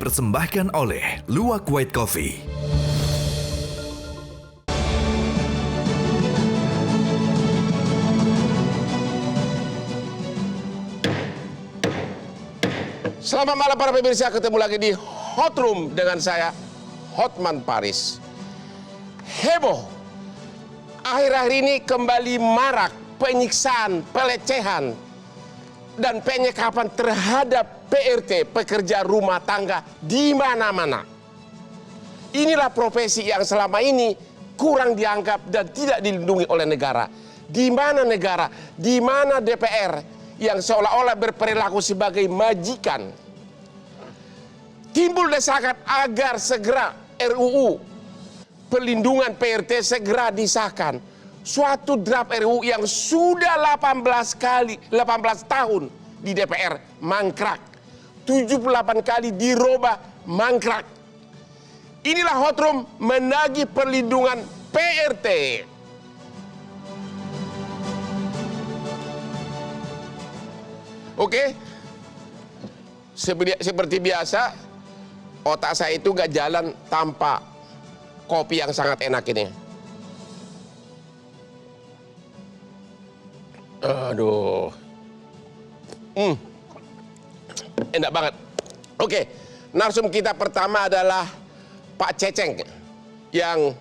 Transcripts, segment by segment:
dipersembahkan oleh Luwak White Coffee. Selamat malam para pemirsa, ketemu lagi di Hot Room dengan saya, Hotman Paris. Heboh, akhir-akhir ini kembali marak penyiksaan, pelecehan, dan penyekapan terhadap PRT, pekerja rumah tangga di mana-mana. Inilah profesi yang selama ini kurang dianggap dan tidak dilindungi oleh negara. Di mana negara, di mana DPR yang seolah-olah berperilaku sebagai majikan. Timbul desakan agar segera RUU perlindungan PRT segera disahkan. Suatu draft RUU yang sudah 18 tahun di DPR mangkrak. 78 kali dirubah mangkrak. Inilah Hot Room menagih perlindungan PRT. Oke, seperti biasa, otak saya itu gak jalan tanpa kopi yang sangat enak ini. Aduh, enak banget. Oke, narsum kita pertama adalah Pak Ceceng, yang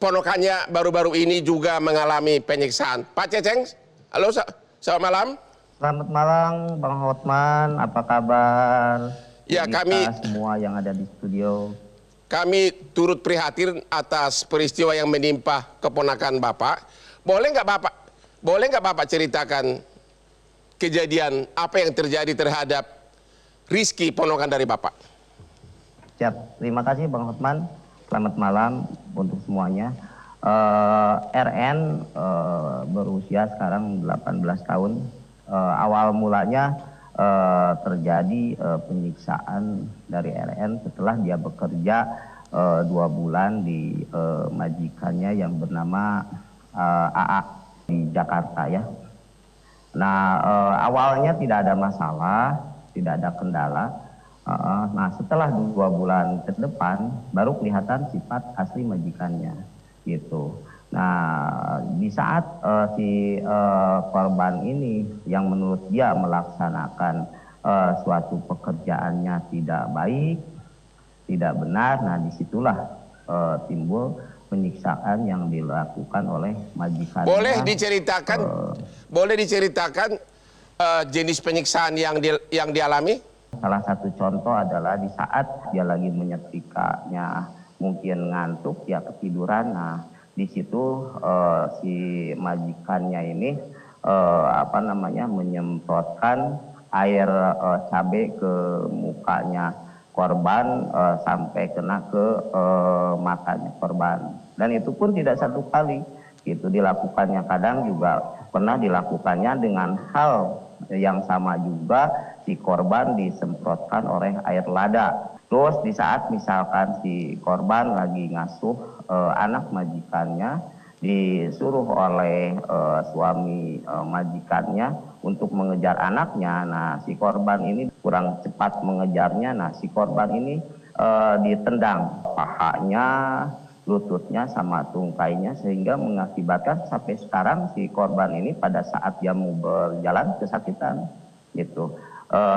ponakannya baru-baru ini juga mengalami penyiksaan. Pak Ceceng, halo, selamat malam. Selamat malam Bang Hotman, apa kabar? Ya, Kita kami semua yang ada di studio. Kami turut prihatin atas peristiwa yang menimpa keponakan Bapak. Boleh nggak Bapak ceritakan kejadian apa yang terjadi terhadap Rizky, ponakan dari Bapak? Siap, terima kasih Bang Hotman. Selamat malam untuk semuanya. RN berusia sekarang 18 tahun. Awal mulanya terjadi penyiksaan dari RN setelah dia bekerja 2 bulan di majikannya yang bernama AA di Jakarta ya. Nah, awalnya tidak ada masalah, tidak ada kendala. Nah, setelah 2 bulan ke depan baru kelihatan sifat asli majikannya gitu. Nah, di saat si korban ini yang menurut dia melaksanakan suatu pekerjaannya tidak baik, tidak benar, nah disitulah timbul penyiksaan yang dilakukan oleh majikannya. Boleh diceritakan jenis penyiksaan yang dialami? Salah satu contoh adalah di saat dia lagi menyetrikanya, mungkin ngantuk, ya ketiduran. Nah, di situ si majikannya ini menyemprotkan air cabai ke mukanya korban sampai kena ke matanya korban. Dan itu pun tidak satu kali, itu dilakukannya. Kadang juga pernah dilakukannya dengan hal yang sama juga, si korban disemprotkan oleh air lada. Terus di saat misalkan si korban lagi ngasuh anak majikannya, disuruh oleh suami majikannya untuk mengejar anaknya. Nah, si korban ini kurang cepat mengejarnya. Nah, si korban ini ditendang pahanya, lututnya sama tungkainya, sehingga mengakibatkan sampai sekarang si korban ini pada saat dia mau berjalan kesakitan gitu.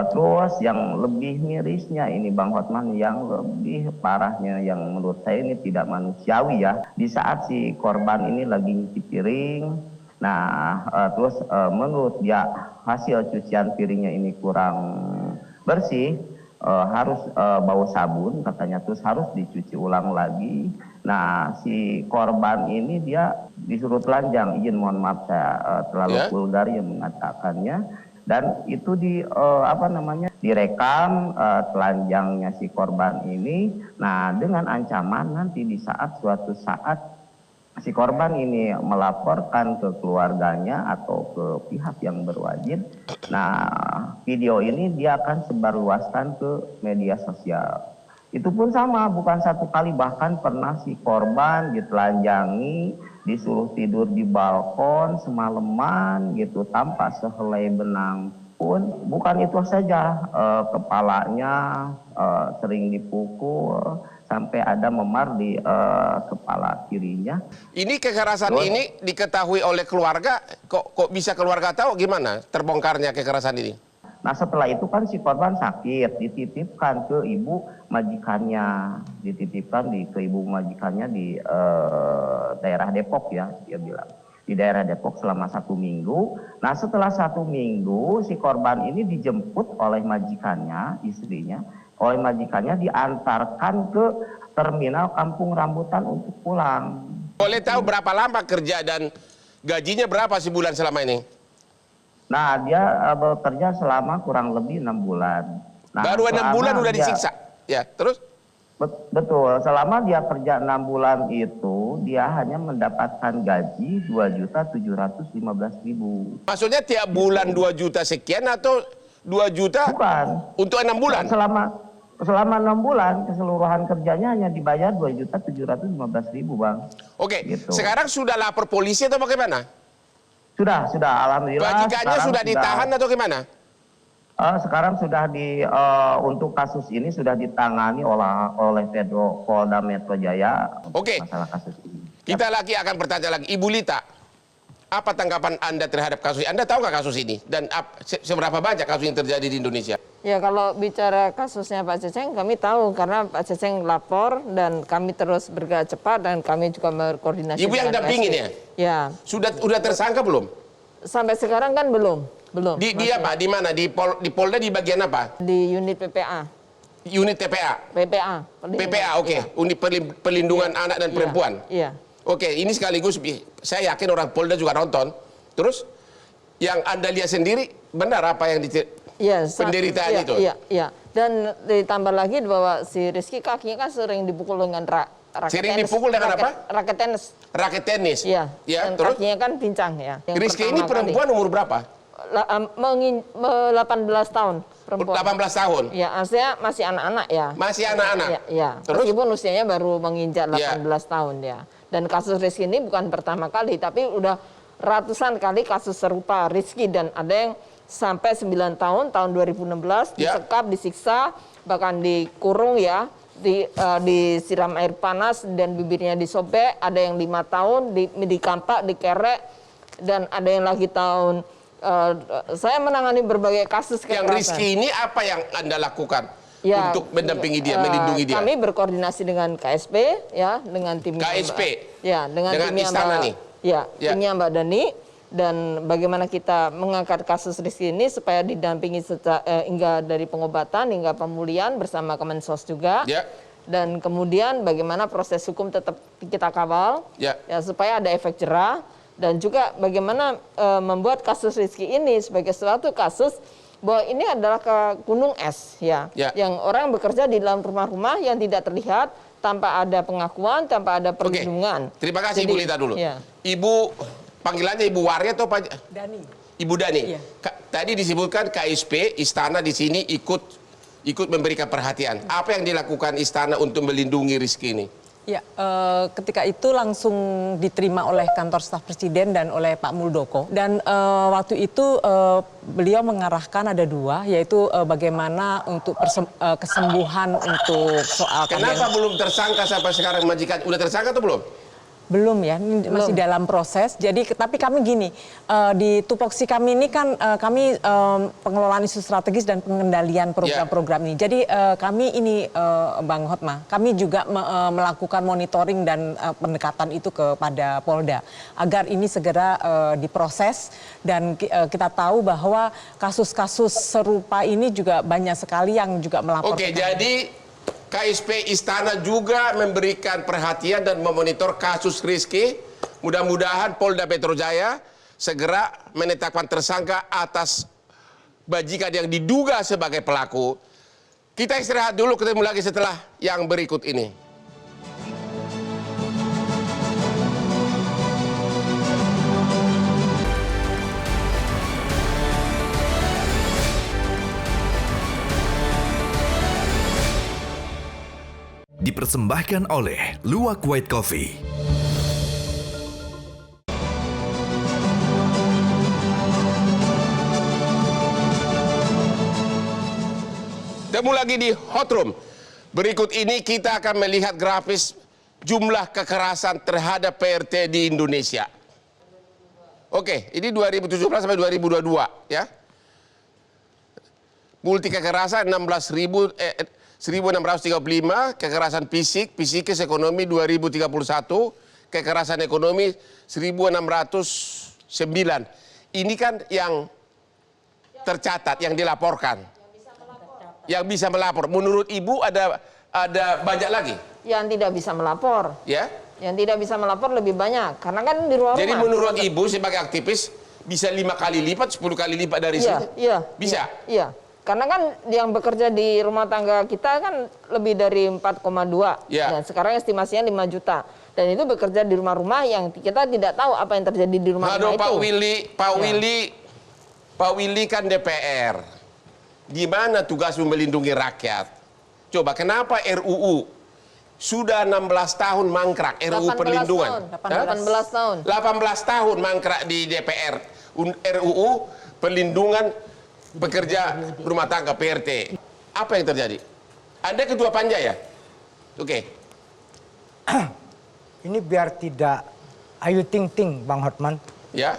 Terus yang lebih mirisnya ini Bang Hotman, yang lebih parahnya yang menurut saya ini tidak manusiawi ya. Di saat si korban ini lagi nyuci piring, nah terus menurut dia hasil cucian piringnya ini kurang bersih, harus bau sabun katanya, terus harus dicuci ulang lagi. Nah, si korban ini dia disuruh telanjang, izin mohon maaf saya terlalu vulgar yang mengatakannya. Dan itu direkam telanjangnya si korban ini. Nah, dengan ancaman nanti di suatu saat si korban ini melaporkan ke keluarganya atau ke pihak yang berwajib. Nah, video ini dia akan sebarluaskan ke media sosial. Itu pun sama, bukan satu kali, bahkan pernah si korban ditelanjangi, disuruh tidur di balkon semalaman gitu tanpa sehelai benang pun bukan itu saja, kepalanya sering dipukul sampai ada memar di kepala kirinya. Ini kekerasan ini diketahui oleh keluarga, kok bisa keluarga tahu gimana terbongkarnya kekerasan ini? Nah setelah itu kan si korban sakit, dititipkan ke ibu majikannya, ke ibu majikannya di daerah Depok ya, dia bilang. Di daerah Depok selama 1 minggu. Nah setelah 1 minggu si korban ini dijemput oleh majikannya, istrinya, oleh majikannya diantarkan ke terminal Kampung Rambutan untuk pulang. Boleh tahu berapa lama kerja dan gajinya berapa sebulan selama ini? Nah dia bekerja selama kurang lebih 6 bulan. Nah, baru 6 bulan udah dia, disiksa? Ya, terus? Betul, selama dia kerja 6 bulan itu, dia hanya mendapatkan gaji 2.715.000. Maksudnya tiap bulan 2 juta sekian atau 2 juta? Bukan. Untuk 6 bulan? Selama 6 bulan, keseluruhan kerjanya hanya dibayar 2.715.000, Bang. Oke, Gitu. sekarang sudah lapor polisi atau bagaimana? Sudah, alhamdulillah. Majikannya sudah ditahan atau gimana? Sekarang sudah untuk kasus ini sudah ditangani oleh Polda Metro Jaya. Oke. Masalah kasus ini. Kita lagi akan bertanya lagi, Ibu Lita, apa tanggapan Anda terhadap kasus ini? Anda tahu nggak kasus ini dan seberapa banyak kasus yang terjadi di Indonesia? Ya kalau bicara kasusnya Pak Ceceng, kami tahu karena Pak Ceceng lapor dan kami terus bergerak cepat dan kami juga berkoordinasi. Ibu yang dampingin ya? Ya. Sudah tersangka belum? Sampai sekarang kan belum. Di apa? Di mana? Di Polda di bagian apa? Di unit PPA. Unit TPA. PPA. PPA, oke. Ya. Unit Perlindungan Anak dan Perempuan. Iya. Oke, ini sekaligus saya yakin orang Polda juga nonton. Terus yang Anda lihat sendiri benar apa yang penderitaan itu? Iya. Dan ditambah lagi bahwa si Rizky kakinya kan sering dipukul dengan raket sering tenis. dipukul dengan apa? Raket tenis. Raket tenis. Iya. Ya, dan terus kakinya kan pincang ya. Rizky ini perempuan umur berapa? 18 tahun perempuan. 18 tahun. Ya, artinya masih anak-anak ya. Masih anak-anak. Ya. Terus? Meskipun usianya baru menginjak 18 tahun ya. Dan kasus Rizky ini bukan pertama kali, tapi udah ratusan kali kasus serupa Rizky dan ada yang sampai 9 tahun 2016 disekap, disiksa, bahkan dikurung ya, disiram air panas dan bibirnya disobek, ada yang 5 tahun dikampak, dikerek, dan ada yang lagi tahun. Saya menangani berbagai kasus kekerasan. Yang Rizky ini apa yang Anda lakukan untuk mendampingi dia, melindungi dia? Kami berkoordinasi dengan KSP ya, dengan tim KSP. dengan timnya istana Mbak, nih. Timnya Mbak Dani, dan bagaimana kita mengangkat kasus Rizky ini supaya didampingi hingga dari pengobatan hingga pemulihan bersama Kemensos juga. Ya. Dan kemudian bagaimana proses hukum tetap kita kawal ya supaya ada efek jerah. Dan juga bagaimana membuat kasus Rizky ini sebagai suatu kasus bahwa ini adalah ke gunung es ya, yang orang bekerja di dalam rumah-rumah yang tidak terlihat tanpa ada pengakuan, tanpa ada perlindungan. Terima kasih. Jadi, Ibu Lita dulu. Ya. Ibu panggilannya Ibu Warya atau Pak Dani? Ibu Dani. Iya. Tadi disebutkan KSP Istana di sini ikut memberikan perhatian. Apa yang dilakukan Istana untuk melindungi Rizky ini? Ya, ketika itu langsung diterima oleh kantor staf presiden dan oleh Pak Muldoko. Dan waktu itu beliau mengarahkan ada 2, yaitu bagaimana untuk kesembuhan untuk soal. Kenapa belum tersangka sampai sekarang majikan? Udah tersangka atau belum? Belum ya, ini masih dalam proses. Jadi, tapi kami gini, di tupoksi kami ini kan kami pengelolaan isu strategis dan pengendalian program-program ini. Jadi kami ini Bang Hotma, kami juga melakukan monitoring dan pendekatan itu kepada Polda agar ini segera diproses, dan kita tahu bahwa kasus-kasus serupa ini juga banyak sekali yang juga melaporkan. Oke, jadi KSP Istana juga memberikan perhatian dan memonitor kasus Rizky. Mudah-mudahan Polda Metro Jaya segera menetapkan tersangka atas bajikan yang diduga sebagai pelaku. Kita istirahat dulu, ketemu lagi setelah yang berikut ini. Dipersembahkan oleh Luwak White Coffee. ketemu lagi di Hot Room. Berikut ini kita akan melihat grafis jumlah kekerasan terhadap PRT di Indonesia. Oke, ini 2017 sampai 2022 ya. Multi kekerasan 1635, kekerasan fisik, psikis, ekonomi 2031, kekerasan ekonomi 1609. Ini kan yang tercatat, yang dilaporkan. Yang bisa melapor. Menurut Ibu ada banyak lagi? Yang tidak bisa melapor. Ya. Yang tidak bisa melapor lebih banyak. Karena kan di luar Jadi rumah. menurut Ibu sebagai aktivis bisa 5 kali lipat, 10 kali lipat dari Iya, situ? iya. Bisa? Iya. Karena kan yang bekerja di rumah tangga kita kan lebih dari 4,2. Ya. Dan sekarang estimasinya 5 juta. Dan itu bekerja di rumah-rumah yang kita tidak tahu apa yang terjadi di rumah-rumah itu. Pak Willy kan DPR. Gimana tugas melindungi rakyat? Coba kenapa RUU sudah 16 tahun mangkrak, RUU 18 perlindungan? tahun. 18 tahun. 18 tahun mangkrak di DPR. RUU perlindungan pekerja rumah tangga PRT. Apa yang terjadi? Anda ketua panja ya? Oke. Ini biar tidak Ayu Ting Ting, Bang Hotman. Ya.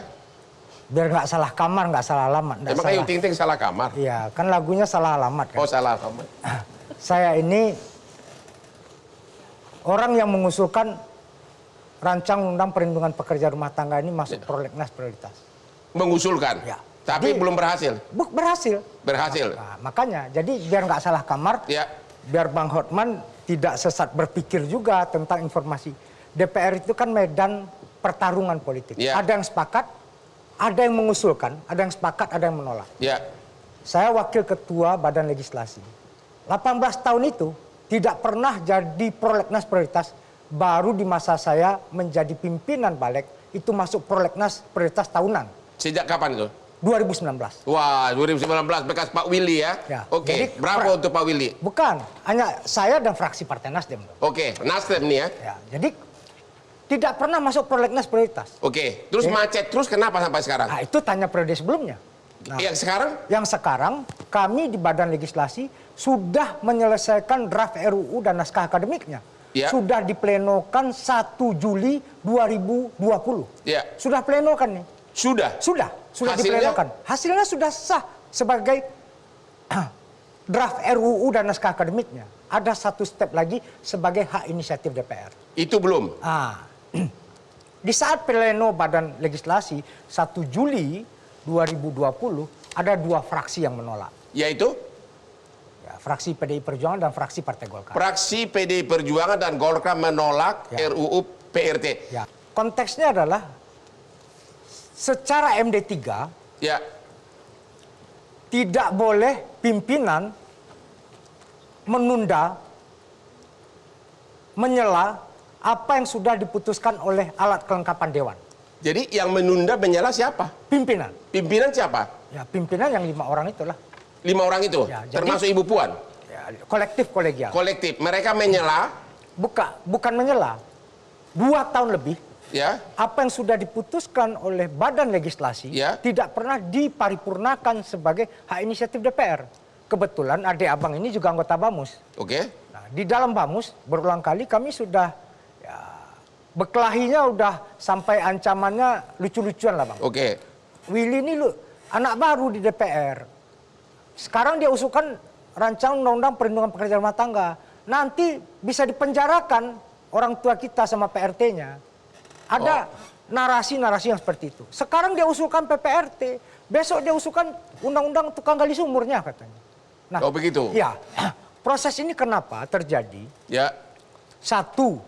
Biar nggak salah kamar, nggak salah alamat. Emang Ayu Ting Ting salah kamar? Iya, kan lagunya salah alamat kan. Oh, salah kamar. Saya ini orang yang mengusulkan rancangan undang perlindungan pekerja rumah tangga ini masuk prolegnas prioritas. Mengusulkan? Ya. Tapi Jadi, belum berhasil? Berhasil. Berhasil? Nah, makanya, jadi biar nggak salah kamar, Ya. biar Bang Hotman tidak sesat berpikir juga tentang informasi. DPR itu kan medan pertarungan politik. Ya. Ada yang sepakat, ada yang mengusulkan, ada yang sepakat, ada yang menolak. Ya. Saya wakil ketua Badan Legislasi. 18 tahun itu tidak pernah jadi prolegnas prioritas. Baru di masa saya menjadi pimpinan Balik, itu masuk prolegnas prioritas tahunan. Sejak kapan itu? 2019. Wah, 2019 bekas Pak Willy ya? Ya. Oke, Jadi, berapa untuk Pak Willy? Bukan, hanya saya dan fraksi Partai Nasdem. Oke, Nasdem nih ya? Ya, jadi tidak pernah masuk prolegnas prioritas. Oke, terus Oke. macet terus kenapa sampai sekarang? Nah, itu tanya periode sebelumnya. Nah, Yang sekarang? Yang sekarang kami di Badan Legislasi sudah menyelesaikan draft RUU dan naskah akademiknya. Ya. Sudah diplenokan 1 Juli 2020. Ya. Sudah plenokan nih. Sudah? Sudah Hasilnya? diplenokan. Hasilnya sudah sah sebagai draft RUU dan naskah akademiknya. Ada satu step lagi sebagai hak inisiatif DPR. Itu belum? Di saat pleno Badan Legislasi 1 Juli 2020 ada 2 fraksi yang menolak. Yaitu? Ya, fraksi PDI Perjuangan dan fraksi Partai Golkar. Fraksi PDI Perjuangan dan Golkar menolak Ya. RUU PRT. Ya. Konteksnya adalah secara MD3 Ya. tidak boleh pimpinan menunda, menyela apa yang sudah diputuskan oleh alat kelengkapan Dewan. Jadi yang menunda menyala siapa? Pimpinan. Pimpinan siapa? Ya, pimpinan yang 5 orang itulah. 5 orang itu? Ya, jadi- termasuk Ibu Puan? Ya, kolektif kolegial. Kolektif. Mereka menyela, Bukan menyela. 2 tahun lebih ya. apa yang sudah diputuskan oleh Badan Legislasi Ya. tidak pernah diparipurnakan sebagai hak inisiatif DPR. Kebetulan adik abang ini juga anggota Bamus. Oke. Nah, di dalam Bamus berulang kali kami sudah ya, berkelahinya udah sampai ancamannya lucu-lucuan lah bang. Oke. Willy ini anak baru di DPR. Sekarang dia usulkan rancangan undang-undang perlindungan pekerja rumah tangga. Nanti bisa dipenjarakan orang tua kita sama PRT-nya. Ada narasi-narasi yang seperti itu. Sekarang dia usulkan PPRT, besok dia usulkan undang-undang tukang gali sumurnya katanya. Nah, Oh, begitu? Ya, proses ini kenapa terjadi? Ya. Satu,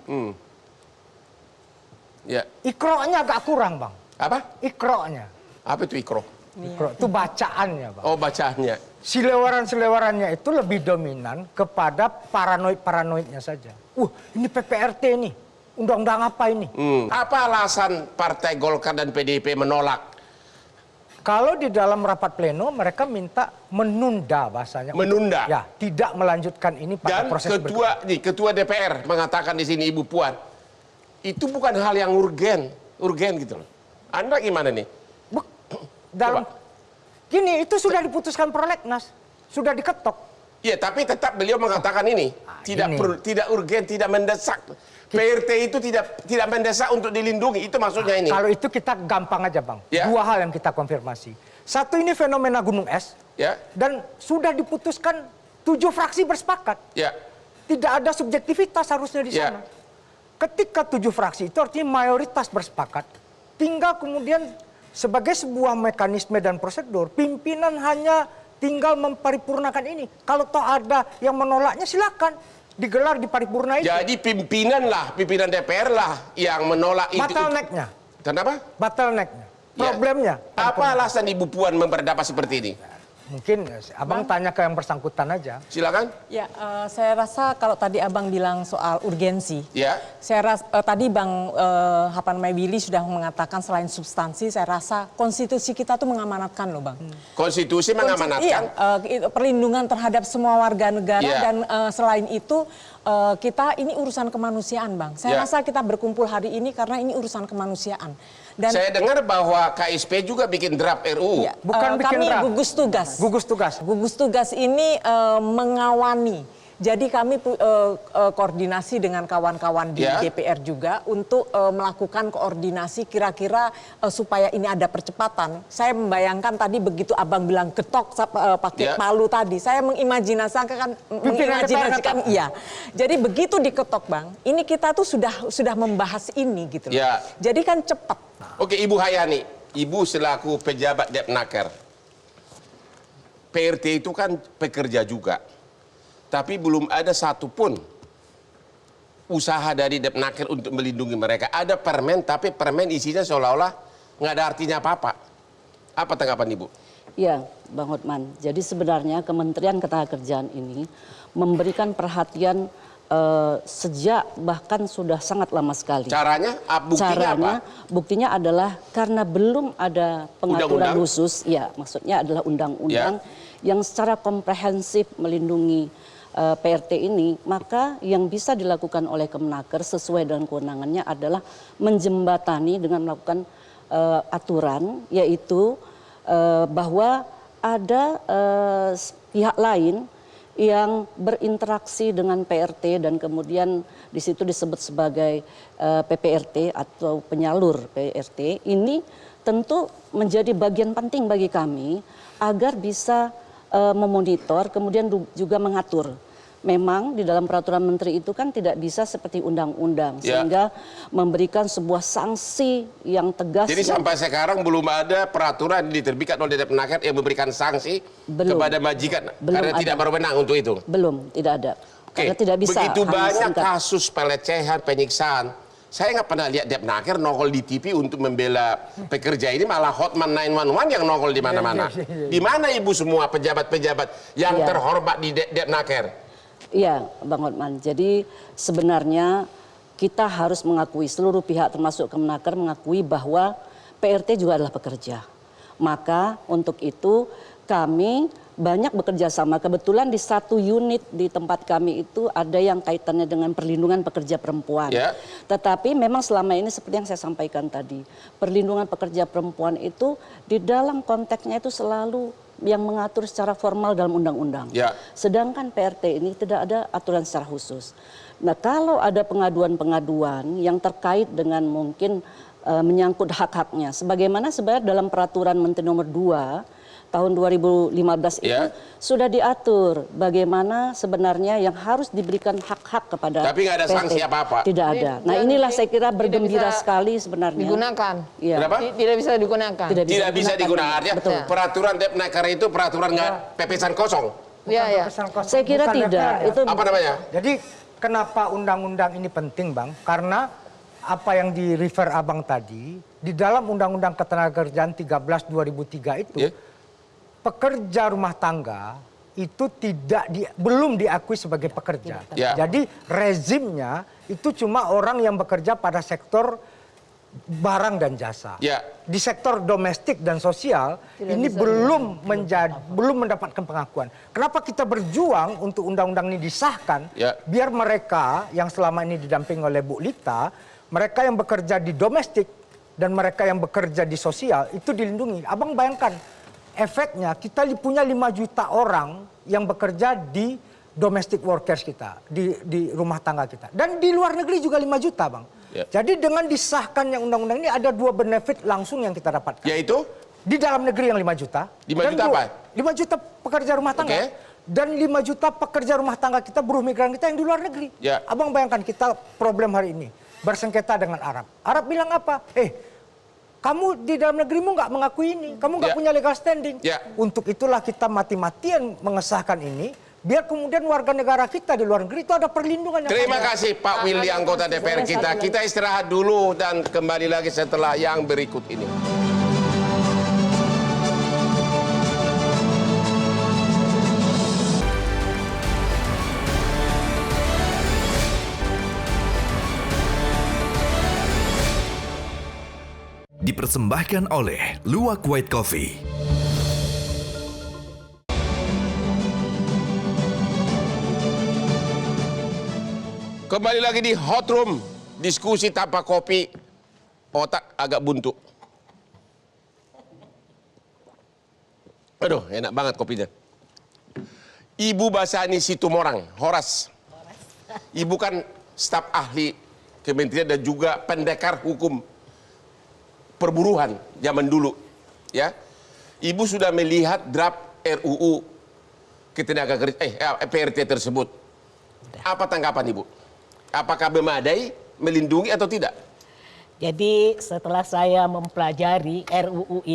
Ya. ikroknya agak kurang bang. Apa? Ikroknya. Apa itu ikro? Ikrok itu bacaannya bang. Oh, bacaannya. Selewaran-selewarannya itu lebih dominan kepada paranoid-paranoidnya saja. Ini PPRT nih, undang-undang apa ini? Apa alasan Partai Golkar dan PDIP menolak? Kalau di dalam rapat pleno mereka minta menunda bahasanya. Menunda? Ya, tidak melanjutkan ini pada Dan proses ketua DPR mengatakan di sini Ibu Puan, itu bukan hal yang urgen gitu loh. Anda gimana nih? Dalam gini, itu sudah diputuskan prolegnas, sudah diketok. Ya, tapi tetap beliau mengatakan ini tidak urgen, tidak mendesak. PRT itu tidak mendesak untuk dilindungi. Itu maksudnya ini. Kalau itu kita gampang aja, Bang. Ya. Dua hal yang kita konfirmasi. Satu, ini fenomena gunung es. Ya. Dan sudah diputuskan 7 fraksi bersepakat. Ya. Tidak ada subjektivitas harusnya di Ya. sana. Ketika 7 fraksi itu artinya mayoritas bersepakat. Tinggal kemudian sebagai sebuah mekanisme dan prosedur, pimpinan hanya tinggal memparipurnakan ini. Kalau toh ada yang menolaknya, silakan digelar di paripurna itu. Jadi pimpinan DPR lah yang menolak itu. Bottleneck-nya. Kenapa? Bottleneck-nya. Ya. Problemnya. Apa alasan Ibu Puan berpendapat seperti ini? Mungkin Abang tanya ke yang bersangkutan aja. Silakan. Ya, saya rasa kalau tadi Abang bilang soal urgensi, Ya. saya rasa tadi Bang Willy sudah mengatakan selain substansi, saya rasa konstitusi kita tuh mengamanatkan loh Bang. Konstitusi mengamanatkan. Iya, perlindungan terhadap semua warga negara Iya. dan selain itu kita ini urusan kemanusiaan Bang. Saya Iya. rasa kita berkumpul hari ini karena ini urusan kemanusiaan. Dan Saya dengar bahwa KSP juga bikin draft RUU. ya, Bukan bikin kami draft. gugus tugas. Gugus tugas. Gugus tugas ini mengawani. Jadi kami koordinasi dengan kawan-kawan di Ya. DPR juga untuk melakukan koordinasi kira-kira supaya ini ada percepatan. Saya membayangkan tadi begitu Abang bilang getok pakai Ya. palu tadi, saya mengimajinasikan iya. Jadi begitu diketok Bang, ini kita tuh sudah membahas ini gitu loh. Ya. Jadi kan cepat. Oke, Ibu Hayani, Ibu selaku pejabat Depnaker. PRT itu kan pekerja juga. Tapi belum ada satupun usaha dari Depnaker untuk melindungi mereka. Ada permen, tapi permen isinya seolah-olah nggak ada artinya apa-apa. Apa tanggapan Ibu? Ya, Bang Hotman. Jadi sebenarnya Kementerian Ketenagakerjaan ini memberikan perhatian sejak bahkan sudah sangat lama sekali. Caranya? Buktinya apa? Buktinya adalah karena belum ada pengaturan Undang-undang? khusus, ya maksudnya adalah undang-undang yang secara komprehensif melindungi PRT ini, maka yang bisa dilakukan oleh Kemenaker sesuai dengan kewenangannya adalah menjembatani dengan melakukan aturan, yaitu bahwa ada pihak lain yang berinteraksi dengan PRT dan kemudian di situ disebut sebagai PPRT atau penyalur PRT. Ini tentu menjadi bagian penting bagi kami agar bisa memonitor kemudian juga mengatur. Memang di dalam peraturan menteri itu kan tidak bisa seperti undang-undang sehingga memberikan sebuah sanksi yang tegas. Jadi sampai sekarang belum ada peraturan diterbitkan oleh Depnaker yang memberikan sanksi kepada majikan karena tidak berwenang untuk itu. Belum, tidak ada. Oke. Karena tidak bisa. Begitu hanya banyak singkat. kasus pelecehan, penyiksaan. Saya nggak pernah lihat Depnaker nongol di TV untuk membela pekerja ini, malah Hotman 911 yang nongol di mana-mana. Di mana Ibu semua pejabat-pejabat yang terhormat di Depnaker? Iya, Bang Hotman. Jadi sebenarnya kita harus mengakui, seluruh pihak termasuk Kemenaker mengakui bahwa PRT juga adalah pekerja. Maka untuk itu kami banyak bekerja sama. Kebetulan di satu unit di tempat kami itu ada yang kaitannya dengan perlindungan pekerja perempuan. Ya. Tetapi memang selama ini seperti yang saya sampaikan tadi, perlindungan pekerja perempuan itu di dalam konteksnya itu selalu yang mengatur secara formal dalam undang-undang. Ya. Sedangkan PRT ini tidak ada aturan secara khusus. Nah, kalau ada pengaduan-pengaduan yang terkait dengan mungkin menyangkut hak-haknya, sebagaimana sebenarnya dalam peraturan Menteri Nomor 2 tahun 2015 itu sudah diatur bagaimana sebenarnya yang harus diberikan hak-hak kepada Tapi nggak ada PRT. sanksi apa-apa. Tidak ada. Nah, inilah saya kira bergembira bisa sekali sebenarnya. digunakan. Iya. Kenapa? Tidak bisa digunakan. Tidak Tidak bisa digunakan. Artinya Betul. peraturan Depnaker itu peraturan nggak pepesan kosong. Iya, ya. Saya kira Bukan tidak. DPR, ya. Itu Apa namanya? Jadi kenapa undang-undang ini penting, Bang? Karena apa yang di refer Abang tadi, di dalam Undang-Undang Ketenagakerjaan 13 2003 itu, pekerja rumah tangga itu belum diakui sebagai pekerja. Ya. Jadi rezimnya itu cuma orang yang bekerja pada sektor barang dan jasa. Ya. Di sektor domestik dan sosial ini belum mendapatkan pengakuan. Kenapa kita berjuang untuk undang-undang ini disahkan? Ya. Biar mereka yang selama ini didampingi oleh Bu Lita, mereka yang bekerja di domestik dan mereka yang bekerja di sosial itu dilindungi. Abang bayangkan, efeknya kita punya 5 juta orang yang bekerja di domestic workers kita, di rumah tangga kita. Dan di luar negeri juga 5 juta, Bang. Ya. Jadi dengan disahkannya undang-undang ini ada 2 benefit langsung yang kita dapatkan. Yaitu? Di dalam negeri yang 5 juta. 5 juta apa? 5 juta pekerja rumah tangga. Oke. Dan 5 juta pekerja rumah tangga kita, buruh migran kita yang di luar negeri. Ya. Abang bayangkan kita problem hari ini. Bersengketa dengan Arab. Arab bilang apa? Kamu di dalam negerimu nggak mengakui ini. Kamu nggak Ya. punya legal standing. Ya. Untuk itulah kita mati-matian mengesahkan ini. Biar kemudian warga negara kita di luar negeri itu ada perlindungan. Yang Terima ada. kasih Pak Willy, anggota DPR kita. Kita istirahat dulu dan kembali lagi setelah yang berikut ini. Dipersembahkan oleh Luwak White Coffee. Kembali lagi di Hot Room, diskusi tanpa kopi, otak agak buntu. Aduh, enak banget kopinya. Ibu Basani Situmorang, Horas. Ibu kan staf ahli kementerian dan juga pendekar hukum perburuhan zaman dulu, ya. Ibu sudah melihat draft RUU ketenagakerjaan PRT tersebut. Apa tanggapan Ibu? Apakah memadai, melindungi atau tidak? Jadi setelah saya mempelajari RUU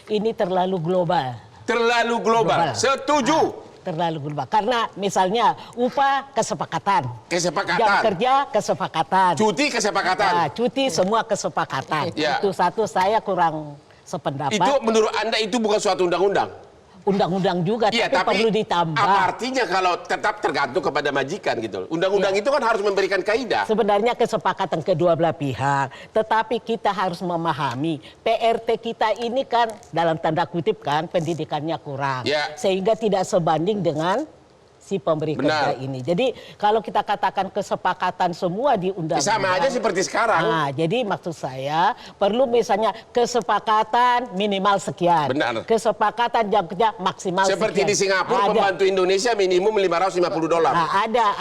ini terlalu global. Terlalu global. Setuju. Terlalu global. Karena misalnya upah kesepakatan. Kesepakatan. Jam kerja kesepakatan. Cuti kesepakatan. Nah, cuti semua kesepakatan. Ya. Itu satu saya kurang sependapat. Itu menurut Anda itu bukan suatu undang-undang? Undang-undang juga, Iya, tapi perlu ditambah. Apa artinya kalau tetap tergantung kepada majikan gitu? Undang-undang itu kan harus memberikan kaidah. Sebenarnya kesepakatan kedua belah pihak, tetapi kita harus memahami PRT kita ini kan dalam tanda kutip kan pendidikannya kurang, Ya. sehingga tidak sebanding dengan si pemberi Benar. kerja ini. Jadi kalau kita katakan kesepakatan semua di undang-undang, Sama aja seperti sekarang. Nah, jadi maksud saya perlu misalnya kesepakatan minimal sekian, Benar. kesepakatan jam kerja maksimal Seperti sekian. di Singapura, Ada. pembantu Indonesia minimum $550. Nah,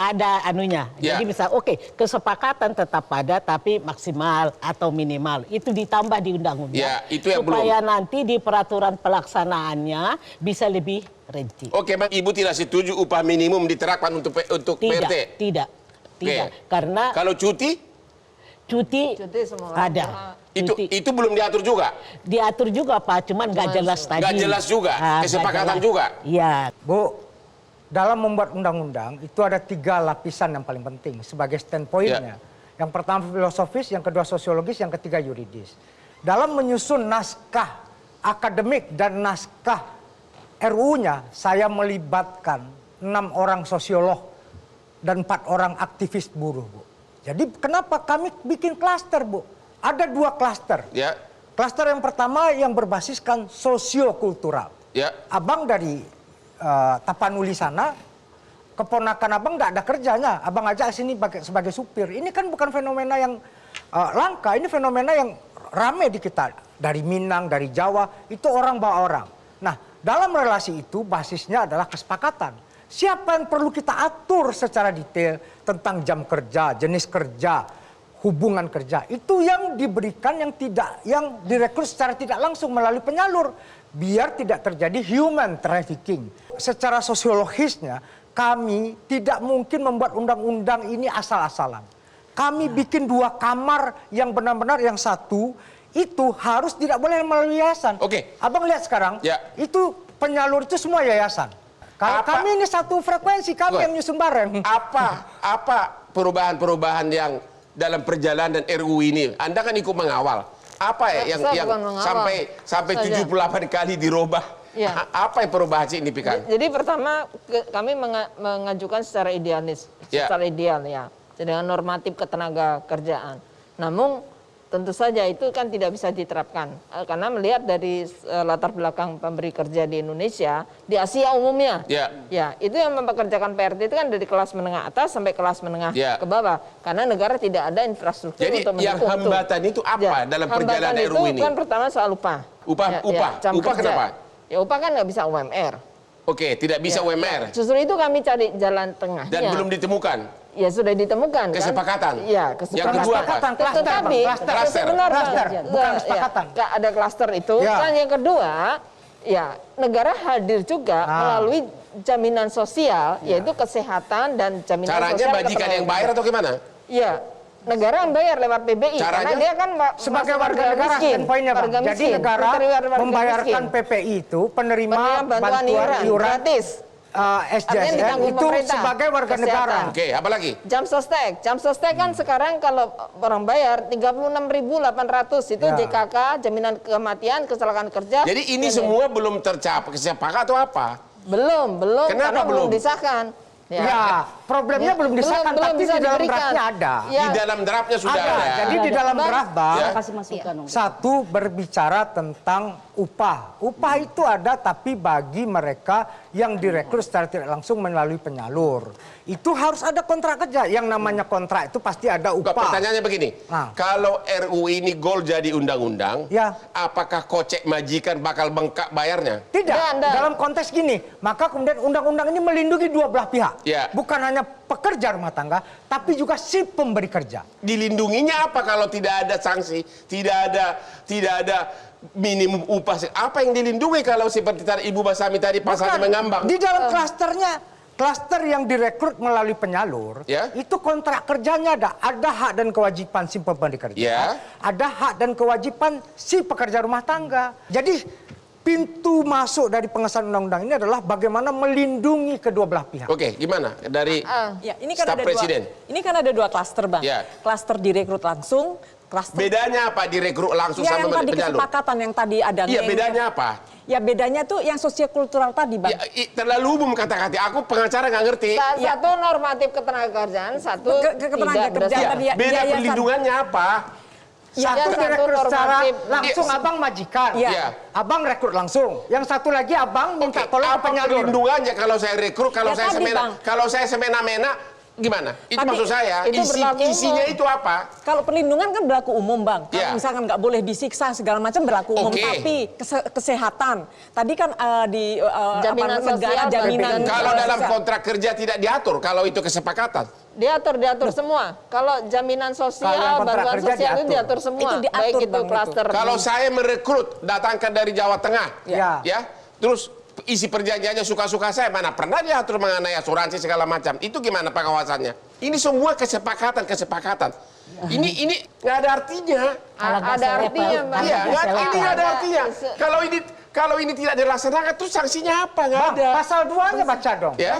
ada anunya. Ya. Jadi misal oke, kesepakatan tetap ada tapi maksimal atau minimal itu ditambah di undang-undang. Ya, itu yang supaya nanti di peraturan pelaksanaannya bisa lebih rinci. Oke, Bang, Ibu tidak setuju upah minimum diterapkan untuk PRT? Tidak. Oke. Karena Kalau cuti cuti semua orang ada. Cuti. itu belum diatur juga. Diatur juga Pak, cuman nggak jelas tadi. Nggak jelas juga, nggak kesepakatan jelas. juga. Iya. Bu, dalam membuat undang-undang itu ada 3 lapisan yang paling penting sebagai standpointnya. Yang pertama filosofis, yang kedua sosiologis, yang ketiga yuridis. Dalam menyusun naskah akademik dan naskah RUU-nya, saya melibatkan 6 orang sosiolog dan 4 orang aktivis buruh, Bu. Jadi kenapa kami bikin klaster, Bu? Ada 2 klaster. Ya, Klaster yang pertama yang berbasiskan sosiokultural. ya. Abang dari Tapanuli sana, keponakan abang nggak ada kerjanya, abang ajak sini sebagai supir. Ini kan bukan fenomena yang langka, ini fenomena yang rame di kita. Dari Minang, dari Jawa, itu orang bawa orang. Nah, dalam relasi itu basisnya adalah kesepakatan. Siapa yang perlu kita atur secara detail tentang jam kerja, jenis kerja, hubungan kerja. Itu yang diberikan yang direkrut secara tidak langsung melalui penyalur. Biar tidak terjadi human trafficking. Secara sosiologisnya, kami tidak mungkin membuat undang-undang ini asal-asalan. Kami bikin 2 kamar yang benar-benar, yang satu itu harus tidak boleh melalui yayasan. Oke. Abang lihat sekarang, Ya. itu penyalur itu semua yayasan. Kalau Apa? kami ini satu frekuensi, kami yang nyusun bareng. Apa perubahan-perubahan yang dalam perjalanan RUU ini? Anda kan ikut mengawal. Apa ya Saya yang bukan mengawal. sampai Saja. 78 kali dirubah? Ya. Apa yang perubahan signifikan? Jadi pertama kami mengajukan secara idealis, Ya. secara ideal ya, dengan normatif ketenaga kerjaan. Namun tentu saja itu kan tidak bisa diterapkan karena melihat dari latar belakang pemberi kerja di Indonesia, di Asia umumnya, ya itu yang mempekerjakan PRT itu kan dari kelas menengah atas sampai kelas menengah ke bawah, karena negara tidak ada infrastruktur Jadi untuk mendukung. yang hambatan itu apa dalam perjalanan hambatan RUU itu ini? kan pertama soal upah. Jam Upah kerja. kenapa? Ya upah kan nggak bisa UMR. Oke, tidak bisa UMR. Justru itu kami cari jalan tengahnya. Dan belum ditemukan. Ya sudah ditemukan Kesepakatan. kan? Iya, Yang kedua apa? Tetapi Cluster. Bukan kesepakatan. Ada klaster itu. Kan yang kedua, ya negara hadir juga melalui jaminan sosial, yaitu kesehatan dan jaminan Caranya sosial. majikan yang bayar atau gimana? Iya. Negara yang bayar lewat PBI. Caranya? Karena dia kan Sebagai warga negara, poinnya Bang. Jadi negara membayarkan PPI itu penerima bantuan iuran gratis. SJSN itu sebagai warga negara. Oke, apa lagi? Jam sostek kan sekarang kalau orang bayar 36.800 itu JKK, jaminan kematian, kecelakaan kerja. Jadi ini semua belum tercapai kesepakatan atau apa? Belum, Kenapa karena belum belum? disahkan. Ya, problemnya belum disahkan, tapi di dalam draftnya ada. Di dalam draftnya sudah ada. Jadi di dalam draft, Bang, Kasih masukan. satu berbicara tentang upah. Upah itu ada tapi bagi mereka yang direkrut secara tidak langsung melalui penyalur. Itu harus ada kontrak kerja. Yang namanya kontrak itu pasti ada upah. Pertanyaannya begini, kalau RUU ini gol jadi undang-undang, apakah kocek majikan bakal bengkak bayarnya? Tidak, dalam konteks gini, maka kemudian undang-undang ini melindungi dua belah pihak. Bukan hanya pekerja rumah tangga, tapi juga si pemberi kerja. Dilindunginya apa kalau tidak ada sanksi, tidak ada minimum upah? Apa yang dilindungi kalau seperti tadi Ibu Basami tadi pasalnya mengambang? Di dalam klasternya, klaster yang direkrut melalui penyalur, itu kontrak kerjanya ada hak dan kewajiban si pemberi kerja, ada hak dan kewajiban si pekerja rumah tangga. Jadi pintu masuk dari pengesahan undang-undang ini adalah bagaimana melindungi kedua belah pihak. Oke, gimana dari ini kan staf presiden? Ini kan ada dua klaster, Bang. Klaster direkrut langsung, klaster. Bedanya apa direkrut langsung sama yang tadi penyalur? Kesepakatan yang tadi ada. Iya, bedanya apa? Ya bedanya tuh yang sosiokultural tadi, Bang. Terlalu umum kata-kata. Aku pengacara nggak ngerti. Satu normatif ketenagakerjaan, satu ketenagakerjaan tadi. Beda perlindungannya apa? Satu direkrut secara langsung, abang majikan. Abang rekrut langsung. Yang satu lagi abang minta tolong ke penyalur. Perlindungannya kalau saya rekrut, kalau saya semena-mena, gimana? Itu maksud saya. Isinya itu apa? Kalau perlindungan kan berlaku umum, Bang. Kalau misalkan nggak boleh disiksa segala macam berlaku umum. Tapi kesehatan tadi kan di jaminan sosial, jaminan. Kalau dalam kontrak kerja tidak diatur, kalau itu kesepakatan. Diatur semua. Kalau jaminan sosial, bantuan sosial itu diatur semua. Itu diatur, baik itu klaster. Kalau saya merekrut, datangkan dari Jawa Tengah, terus isi perjanjiannya suka-suka saya, mana pernah diatur mengenai asuransi segala macam. Itu gimana pengawasannya? Ini semua kesepakatan. Ini nggak ada artinya. Ada artinya, Bang. Iya, ini nggak ada artinya. Kalau ini tidak dilaksanakan, terus sanksinya apa? Nggak ada. Pasal 2-nya baca dong. Iya,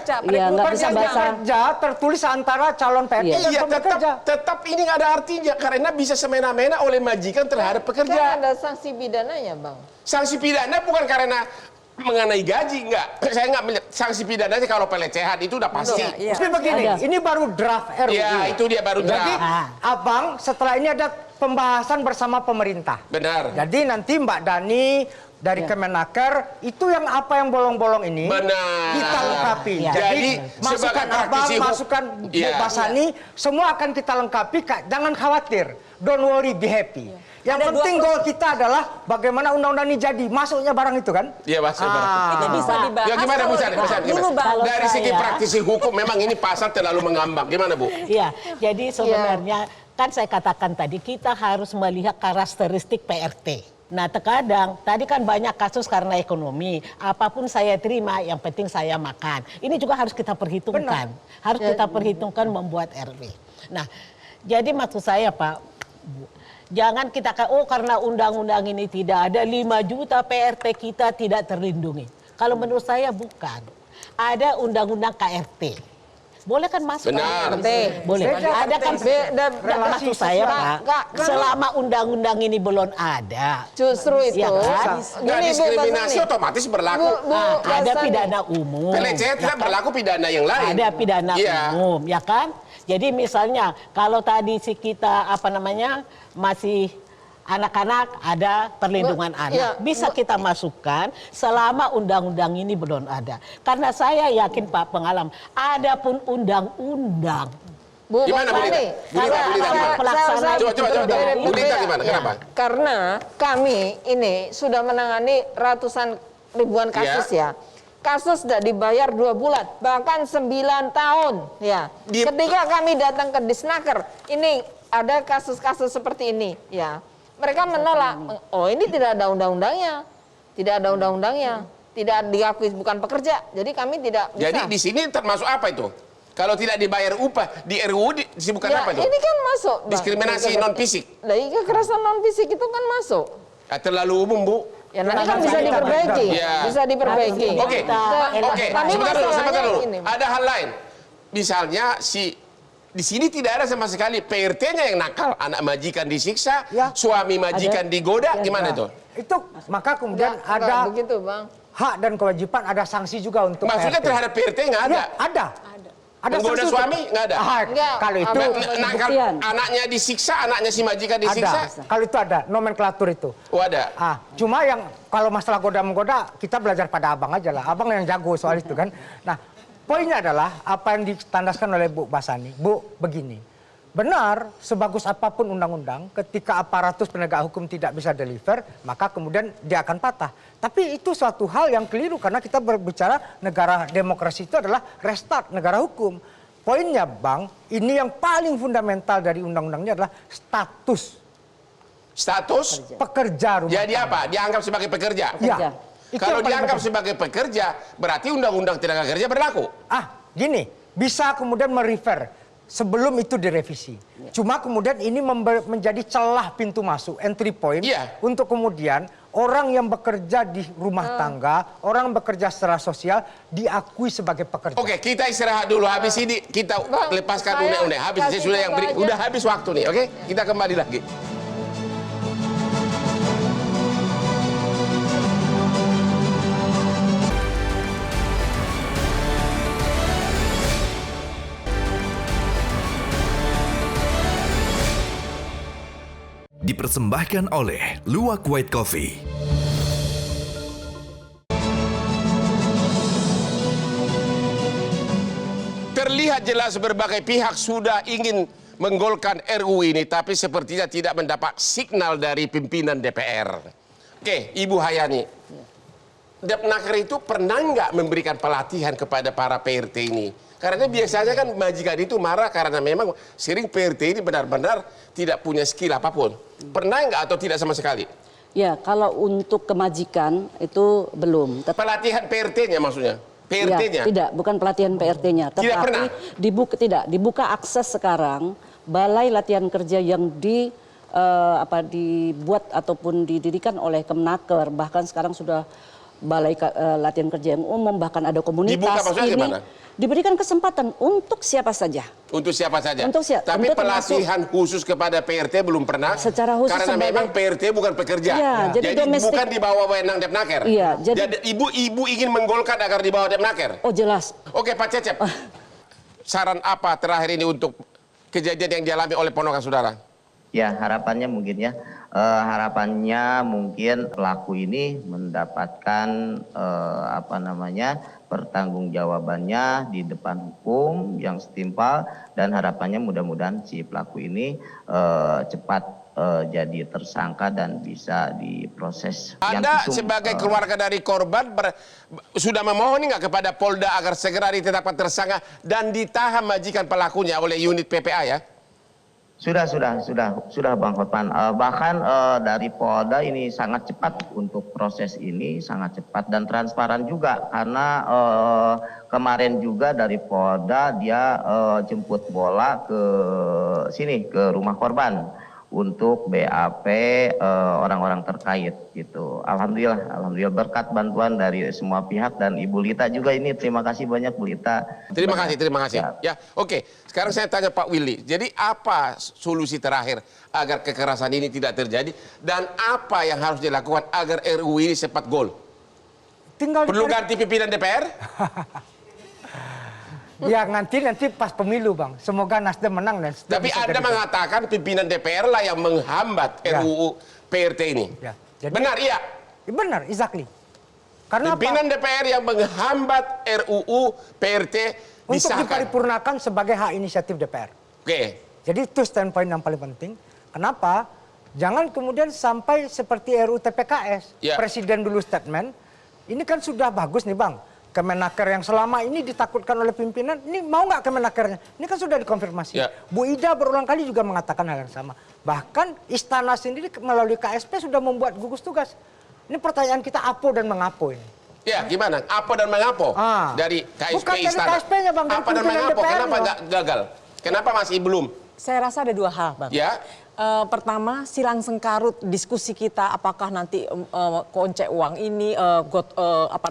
nggak bisa baca. Kerja tertulis antara calon PRT dan pemberi kerja. Tetap ini nggak ada artinya karena bisa semena-mena oleh majikan terhadap pekerja. Kan ada sanksi pidananya, Bang. Sanksi pidana bukan karena mengenai gaji, enggak. Saya enggak melihat sanksi pidananya kalau pelecehan itu udah pasti. Tapi begini, ini baru draft RUU. Ya, itu dia baru draft. Jadi, abang setelah ini ada pembahasan bersama pemerintah. Benar. Jadi nanti Mbak Dani dari Kemenaker itu yang apa yang bolong-bolong ini kita lengkapi. Jadi masukan abang, masukan Bu Basani, semua akan kita lengkapi. Jangan khawatir, don't worry, be happy. Yang penting goal kita adalah bagaimana undang-undang ini jadi masuknya barang itu kan? Iya, masuk barang. Itu bisa dibahas. Ya gimana Bu Sani? Dari segi praktisi hukum memang ini pasal terlalu mengambang. Gimana Bu? Iya, jadi sebenarnya kan saya katakan tadi kita harus melihat karakteristik PRT. Nah terkadang, tadi kan banyak kasus karena ekonomi. Apapun saya terima, yang penting saya makan. Ini juga harus kita perhitungkan. Harus kita perhitungkan membuat RW. Nah, jadi maksud saya Pak, jangan kita karena undang-undang ini tidak ada 5 juta PRT kita tidak terlindungi. Kalau menurut saya bukan. Ada undang-undang KRT. Boleh kan masuk? Benar. Boleh. Ada kan maksud saya Pak, selama undang-undang ini belum ada. Justru itu. Ya kan? Nggak diskriminasi otomatis berlaku. Ada pidana umum. Pelecehan tidak berlaku pidana yang lain. Ada pidana umum, ya kan? Jadi misalnya kalau tadi si kita masih anak-anak ada perlindungan anak. Bisa kita masukkan selama undang-undang ini belum ada. Karena saya yakin Pak Pengalam, ada pun undang-undang. Bu Gimana Bu Lita? Bu Lita, Bu Lita gimana? Coba. Bu Lita gimana? Kenapa? Karena kami ini sudah menangani ratusan ribuan kasus ya. Kasus tidak dibayar 2 bulan, bahkan 9 tahun ya. Ketika kami datang ke Disnaker, ini ada kasus-kasus seperti ini ya. Mereka menolak, oh ini tidak ada undang-undangnya. Tidak ada undang-undangnya. Tidak diakui bukan pekerja. Jadi kami tidak bisa. Jadi di sini termasuk apa itu? Kalau tidak dibayar upah di RUU disebutkan ya, apa itu? Ini kan masuk. Diskriminasi non fisik. Nah, kekerasan non fisik itu kan masuk. Terlalu umum, Bu. Ya nanti kan bisa diperbaiki. Ya. Bisa diperbaiki. Oke. Sebentar dulu. Ini. Ada hal lain. Misalnya di sini tidak ada sama sekali PRT-nya yang nakal, anak majikan disiksa, suami majikan digoda, gimana itu? Itu maka kemudian ada begitu, Bang. Hak dan kewajiban, ada sanksi juga untuk Maksudnya PRT. terhadap PRT nggak ada? Ya, ada. Ada Menggoda sanksi suami untuk- nggak ada? Nggak. Kalau itu Nakal anaknya disiksa, anaknya si majikan disiksa? ada. Kalau itu ada nomenklatur itu. Oh ada. Cuma yang kalau masalah goda-menggoda kita belajar pada abang aja lah. Abang yang jago soal itu kan. Nah, poinnya adalah apa yang ditandaskan oleh Bu Basani. Bu, begini. Benar, sebagus apapun undang-undang, ketika aparatus penegak hukum tidak bisa deliver, maka kemudian dia akan patah. Tapi itu suatu hal yang keliru karena kita berbicara negara demokrasi itu adalah restart negara hukum. Poinnya, Bang, ini yang paling fundamental dari undang-undangnya adalah status. Status? Pekerja rumah Jadi apa? Dianggap sebagai pekerja? Ya. Itu Kalau yang paling dianggap penting. sebagai pekerja, berarti undang-undang tenaga kerja berlaku. Gini, bisa kemudian merefer sebelum itu direvisi. Cuma kemudian ini menjadi celah pintu masuk, entry point, untuk kemudian orang yang bekerja di rumah tangga, orang yang bekerja secara sosial diakui sebagai pekerja. Oke, kita istirahat dulu. Habis ini kita lepaskan unek-unek. Habis ini sudah yang udah habis waktu nih, oke? Kita kembali lagi. Dipersembahkan oleh Luwak White Coffee. Terlihat jelas berbagai pihak sudah ingin menggolkan RUU ini, tapi sepertinya tidak mendapat signal dari pimpinan DPR. Oke, Ibu Hayani, Depnaker itu pernah nggak memberikan pelatihan kepada para PRT ini? Karena biasanya kan majikan itu marah karena memang sering PRT ini benar-benar tidak punya skill apapun. Pernah nggak atau tidak sama sekali? Ya, kalau untuk kemajikan itu belum. Pelatihan PRT-nya maksudnya? PRT-nya? Ya, tidak, bukan pelatihan PRT-nya. Tidak pernah? Dibuka akses sekarang, balai latihan kerja yang dibuat ataupun didirikan oleh Kemnaker, bahkan sekarang sudah balai latihan kerja yang umum, bahkan ada komunitas. Dibuka maksudnya ini gimana? Diberikan kesempatan untuk siapa saja. Untuk siapa saja? Tapi untuk pelatihan khusus kepada PRT belum pernah. Secara khusus karena memang PRT bukan pekerja. Ya, jadi bukan di bawah wewenang Depnaker. Iya, jadi ibu ingin menggolkan agar di bawah Depnaker. Oh jelas. Oke Pak Cecep. Saran apa terakhir ini untuk kejadian yang dialami oleh ponakan saudara? Ya, harapannya mungkin pelaku ini mendapatkan pertanggungjawabannya di depan hukum yang setimpal, dan harapannya mudah-mudahan si pelaku ini cepat jadi tersangka dan bisa diproses. Anda sebagai keluarga dari korban sudah memohon nggak kepada Polda agar segera ditetapkan tersangka dan ditahan majikan pelakunya oleh unit PPA ya? Sudah Bang Hotman. Bahkan dari Polda ini sangat cepat untuk proses ini, sangat cepat dan transparan juga, karena kemarin juga dari Polda dia jemput bola ke sini, ke rumah korban untuk BAP orang-orang terkait gitu. Alhamdulillah berkat bantuan dari semua pihak, dan Ibu Lita juga ini, terima kasih banyak Bu Lita. Terima kasih. Ya, oke. Sekarang saya tanya Pak Willy. Jadi apa solusi terakhir agar kekerasan ini tidak terjadi, dan apa yang harus dilakukan agar RUU ini cepat gol? Perlu ganti pimpinan DPR? Ya nanti pas pemilu Bang. Semoga Nasdem menang dan tapi Anda mengatakan pimpinan DPR lah yang menghambat RUU PRT ini. Ya, jadi- Benar, iya. Ya, benar, exactly. Karena Pimpinan apa? DPR yang menghambat RUU PRT Untuk disahkan. diparipurnakan sebagai hak inisiatif DPR. Oke. Jadi itu standpoint yang paling penting. Kenapa? Jangan kemudian sampai seperti RUU TPKS. Ya. Presiden dulu statement. Ini kan sudah bagus nih Bang. Kemenaker yang selama ini ditakutkan oleh pimpinan, ini mau nggak Kemenakernya? Ini kan sudah dikonfirmasi. Ya. Bu Ida berulang kali juga mengatakan hal yang sama. Bahkan Istana sendiri melalui KSP sudah membuat gugus tugas. Ini pertanyaan kita apo dan mengapo ini. Ya, gimana? Apa dan mengapa? Ah. Dari KSP Bukan dari Istana. KSP-nya, Bang, dari Apa dan pimpinan mengapa? DPR-nya. Kenapa nggak gagal? Kenapa masih belum? Saya rasa ada dua hal, Bang. Ya. Pertama, silang sengkarut diskusi kita apakah nanti kocek uang ini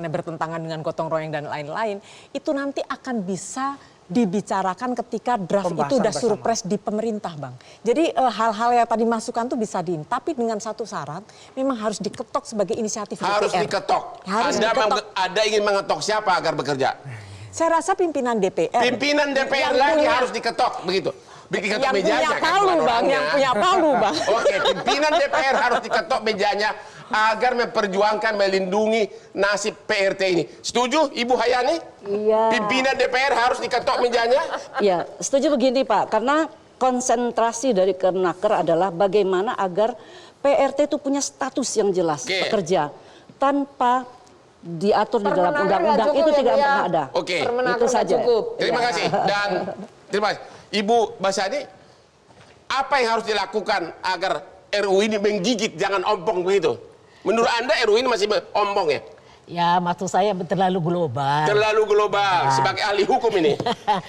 bertentangan dengan gotong royong dan lain-lain, itu nanti akan bisa dibicarakan ketika draft Pembahasan itu udah bersama. surpres di pemerintah, Bang. Jadi hal-hal yang tadi masukan tuh bisa tapi dengan satu syarat, memang harus diketok sebagai inisiatif Harus DPR. diketok. Harus Anda diketok. Anda ingin mengetok siapa agar bekerja? Saya rasa pimpinan DPR. Pimpinan DPR yang lagi punya- harus diketok, begitu. Diketok yang mejanya, punya kan, palu, bukan Bang, orangnya. yang punya palu, Bang. Oke, pimpinan DPR harus diketok mejanya agar memperjuangkan, melindungi nasib PRT ini. Setuju, Ibu Hayani? Iya. Pimpinan DPR harus diketok mejanya? Ya, setuju begini Pak, karena konsentrasi dari Kemenaker adalah bagaimana agar PRT itu punya status yang jelas Oke. pekerja tanpa diatur di dalam Permenaker undang-undang nggak itu cukup ya, tidak Bu, ya? pernah ada. Oke. Permenaker Itu nggak saja. cukup. Terima Ya. kasih. Dan terima kasih. Ibu Basani, apa yang harus dilakukan agar RUU ini menggigit, jangan ompong begitu? Menurut Anda RUU ini masih ompong ya? Ya, maksud saya terlalu global. Terlalu global sebagai ahli hukum ini.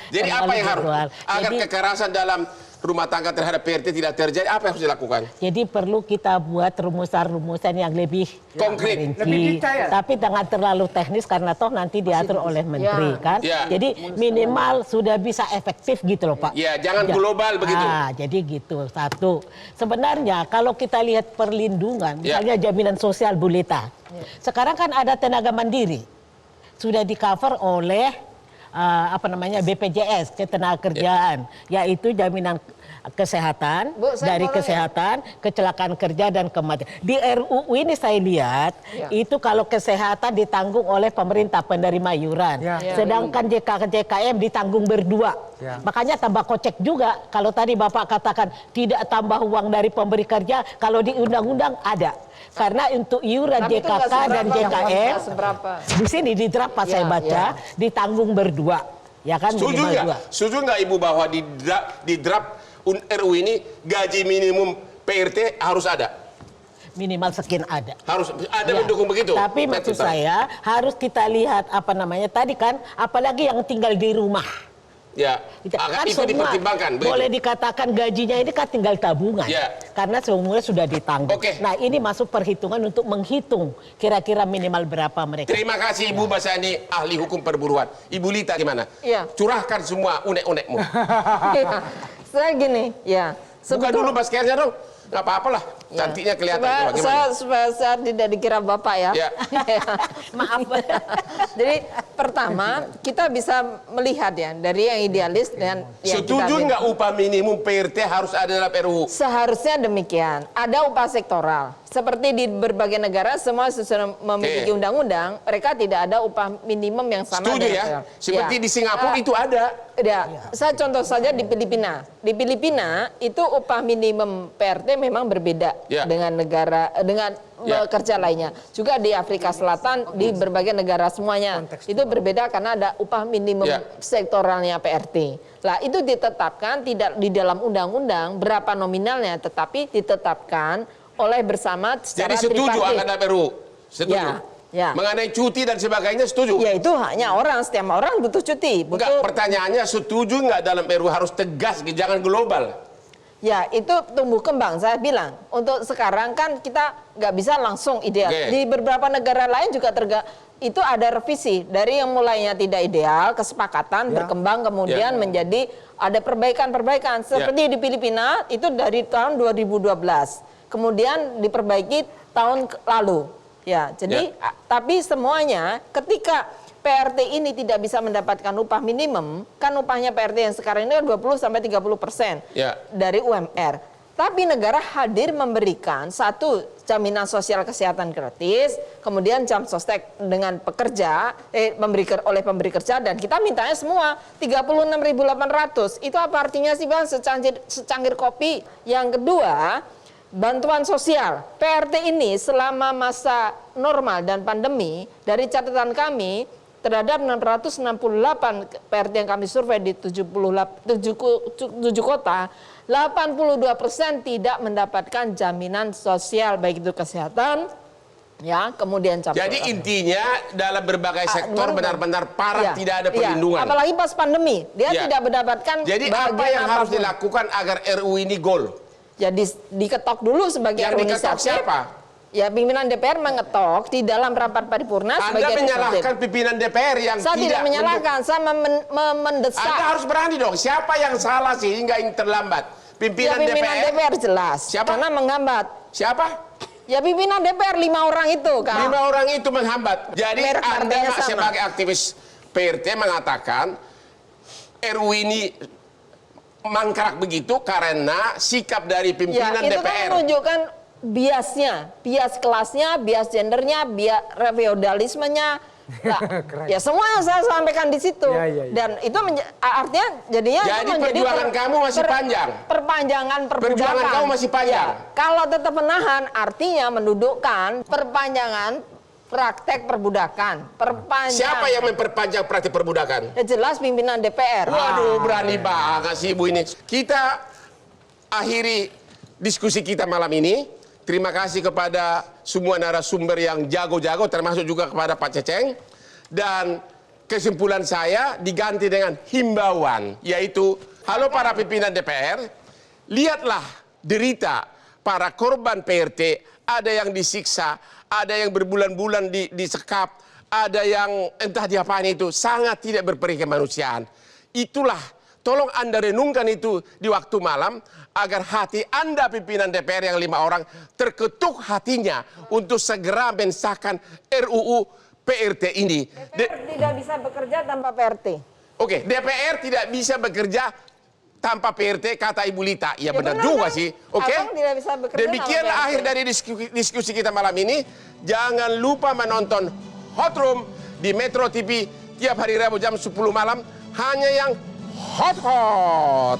Jadi apa Terlalu yang harus global. agar Jadi- kekerasan dalam rumah tangga terhadap PRT tidak terjadi, apa yang harus dilakukan? Jadi perlu kita buat rumusan-rumusan yang lebih Konkret. rinci. Lebih detail. Tapi jangan terlalu teknis karena toh nanti diatur oleh menteri Ya. kan. Ya. Jadi minimal sudah bisa efektif gitu loh Pak. Ya, jangan global begitu. Jadi gitu. Satu. Sebenarnya kalau kita lihat perlindungan, Ya. misalnya jaminan sosial Bu Lita. Sekarang kan ada tenaga mandiri. Sudah di-cover oleh BPJS Ketenagakerjaan, yaitu jaminan kesehatan, Bu, saya dari mau nanya. kesehatan, kecelakaan kerja dan kematian. Di RUU ini saya lihat Ya. itu kalau kesehatan ditanggung oleh pemerintah penerima iuran, Ya. Ya. sedangkan JKM ditanggung berdua. Ya. Makanya tambah kocek juga kalau tadi Bapak katakan tidak tambah uang dari pemberi kerja, kalau di undang-undang ada. Karena untuk iuran Tapi itu nggak JKK dan seberapa, JKM nggak seberapa. di sini di draft pas saya Ya, baca ditanggung berdua, ya kan? Setuju minimal nggak? dua. Setuju nggak Ibu bahwa di draft RUU ini gaji minimum PRT harus ada? Minimal sekian ada. Harus ada Ya. mendukung begitu? Tapi maksud saya harus kita lihat tadi kan, apalagi yang tinggal di rumah. Ya, Kan itu semua dipertimbangkan. begitu. boleh dikatakan gajinya ini kan tinggal tabungan. Ya. Karena semuanya sudah ditanggung. Oke. Nah ini masuk perhitungan untuk menghitung kira-kira minimal berapa mereka. Terima kasih Ibu Basani, ahli hukum perburuan. Ibu Lita gimana? Iya. Curahkan semua unek-unekmu. Iya. Saya gini, ya. Buka dulu maskernya dong. Nggak apa-apa lah. Cantiknya kelihatan. Supaya saya tidak dikira Bapak ya. Ya. Maaf. Jadi pertama kita bisa melihat ya dari yang idealis dan yang Setuju kita nggak upah minimum PRT harus ada dalam RUU? seharusnya demikian. Ada upah sektoral. Seperti di berbagai negara semua sudah memiliki Oke. undang-undang, mereka tidak ada upah minimum yang sama. Setuju dengan ya? Seperti di Singapura Ah, itu ada. Ya, saya contoh saja di Filipina. Di Filipina itu upah minimum PRT memang berbeda Ya. dengan Ya. kerja lainnya. Juga di Afrika Selatan di berbagai negara semuanya itu berbeda karena ada upah minimum Ya. sektoralnya PRT. Lah itu ditetapkan tidak di dalam undang-undang berapa nominalnya, tetapi ditetapkan oleh bersama secara Jadi setuju tripartit. akan ada RUU? Setuju? Ya, ya. Mengenai cuti dan sebagainya setuju? Ya itu hanya setiap orang butuh cuti. Enggak, pertanyaannya setuju nggak dalam RUU harus tegas, jangan global? Ya, itu tumbuh kembang. Saya bilang, untuk sekarang kan kita nggak bisa langsung ideal. Oke. Di beberapa negara lain juga itu ada revisi. Dari yang mulainya tidak ideal, kesepakatan, berkembang, kemudian menjadi ada perbaikan-perbaikan. Seperti di Filipina, itu dari tahun 2012. Kemudian diperbaiki tahun lalu. Ya, jadi, tapi semuanya ketika PRT ini tidak bisa mendapatkan upah minimum, kan upahnya PRT yang sekarang ini kan 20-30% Ya. dari UMR. Tapi negara hadir memberikan satu jaminan sosial kesehatan gratis, kemudian jam sostek dengan pekerja, oleh pemberi kerja, dan kita mintanya semua 36.800. Itu apa artinya sih Bang? Secangkir kopi. Yang kedua, bantuan sosial. PRT ini selama masa normal dan pandemi, dari catatan kami, terhadap 668 PRT yang kami survei di 7 kota, 82% tidak mendapatkan jaminan sosial, baik itu kesehatan, ya, kemudian Jadi intinya dalam berbagai sektor benar-benar parah, tidak ada perlindungan. Apalagi pas pandemi, dia tidak mendapatkan. Jadi apa yang harus dilakukan agar RU ini gol? Jadi diketok dulu sebagai Yang diketok inisiatif. siapa? Ya, pimpinan DPR mengetok di dalam rapat paripurna sebagai Anda menyalahkan inisiatif. pimpinan DPR yang Saya tidak menyalahkan, saya mendesak. Anda harus berani dong. Siapa yang salah sehingga ini terlambat? Pimpinan DPR jelas. Siapa? Karena menghambat. Siapa? Ya pimpinan DPR 5 orang itu, Kak. 5 orang itu menghambat. Jadi Merek Anda partainya sama. sebagai aktivis PRT mengatakan RU ini mangkrak begitu karena sikap dari pimpinan itu DPR. kan menunjukkan biasnya, bias kelasnya, bias gendernya, bias feodalismenya. Nah, ya semua yang saya sampaikan di situ. Dan itu artinya jadinya Jadi itu menjadi perjuangan kamu masih panjang. Perpanjangan perbudakan. Perjuangan kamu masih panjang. Ya, kalau tetap menahan artinya mendudukkan perpanjangan praktek perbudakan. Siapa yang memperpanjang praktek perbudakan? Ya jelas pimpinan DPR. Waduh, berani banget sih Ibu ini. Kita akhiri diskusi kita malam ini. Terima kasih kepada semua narasumber yang jago-jago, termasuk juga kepada Pak Ceceng. Dan kesimpulan saya diganti dengan himbauan, yaitu, halo para pimpinan DPR, lihatlah derita para korban PRT, ada yang disiksa, ada yang berbulan-bulan disekap, ada yang entah diapain itu, sangat tidak berperi kemanusiaan. Itulah, tolong Anda renungkan itu di waktu malam, agar hati Anda pimpinan DPR yang 5 orang terketuk hatinya untuk segera mensahkan RUU PRT ini. DPR tidak bisa bekerja tanpa PRT. Oke, DPR tidak bisa bekerja tanpa PRT, kata Ibu Lita. Ya benar juga kan? sih. Oke. Abang tidak bisa bekerja Demikian tanpa PRT. akhir dari diskusi kita malam ini. Jangan lupa menonton Hot Room di Metro TV tiap hari Rabu jam 10 malam. Hanya yang hot-hot.